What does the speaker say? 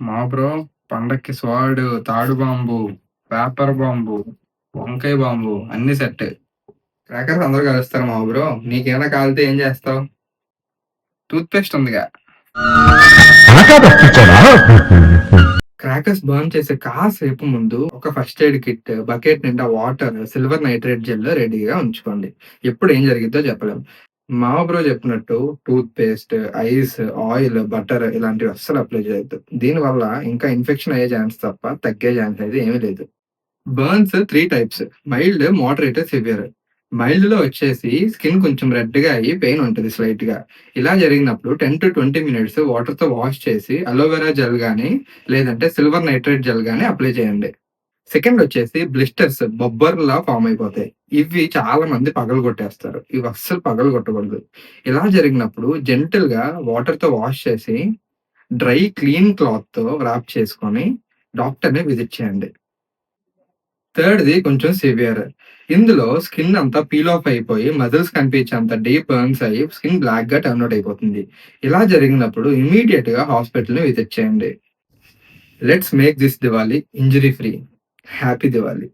మా బ్రో పండక్కి స్వాడు, తాడు బాంబు, పేపర్ బాంబు, వంకాయ బాంబు అన్నీ సెట్. క్రాకర్స్ అందరూ కాలుస్తారు మా బ్రో. నీకేమైనా కాలితే ఏం చేస్తావు? టూత్ పేస్ట్ ఉందిగా. క్రాకర్స్ బర్న్ చేసే కాసేపు ముందు ఒక ఫస్ట్ ఎయిడ్ కిట్, బకెట్ నిండా వాటర్, సిల్వర్ నైట్రేట్ జెల్ రెడీగా ఉంచుకోండి. ఎప్పుడు ఏం జరిగిద్దో చెప్పలేం. మా బ్రో చెప్పినట్టు toothpaste, ice, oil, butter ఇలాంటివి అస్సలు అప్లై చేయొద్దు. దీనివల్ల ఇంకా ఇన్ఫెక్షన్ అయ్యే ఛాన్స్ తప్ప తగ్గే ఛాన్స్ అయితే ఏమీ లేదు. Burns 3 types. Mild, moderate, severe. మైల్డ్‌లో వచ్చేసి స్కిన్ కొంచెం రెడ్‌గా అయ్యి పెయిన్ ఉంటది స్లైట్‌గా. ఇలా జరిగినప్పుడు 10-20 మినిట్స్ వాటర్‌తో వాష్ చేసి అలోవెరా జెల్ గాని, లేదంటే సిల్వర్ నైట్రేట్ జెల్ గాని అప్లై చేయండి. సెకండ్ వచ్చేసి బ్లిస్టర్స్ బొబ్బర్‌లా ఫార్మ్ అయిపోతాయి. ఇవి చాలా మంది పగలగొట్టేస్తారు. ఇవి అస్సలు పగలగొట్టకూడదు. ఇలా జరిగినప్పుడు జెంటిల్‌గా వాటర్‌తో వాష్ చేసి, డ్రై క్లీన్ క్లాత్‌తో వ్రాప్ చేసుకొని డాక్టర్‌ని విజిట్ చేయండి. థర్డ్‌ది కొంచెం సివియర్. ఇందులో స్కిన్ అంతా పీల్ ఆఫ్ అయిపోయి మజిల్స్ కనిపించేంత డీప్ బర్న్స్ అయ్యి స్కిన్ బ్లాక్‌గా టర్న్ ఔట్ అయిపోతుంది. ఇలా జరిగినప్పుడు ఇమ్మీడియేట్‌గా హాస్పిటల్‌ని విజిట్ చేయండి. Let's make this Diwali injury free. Happy Diwali!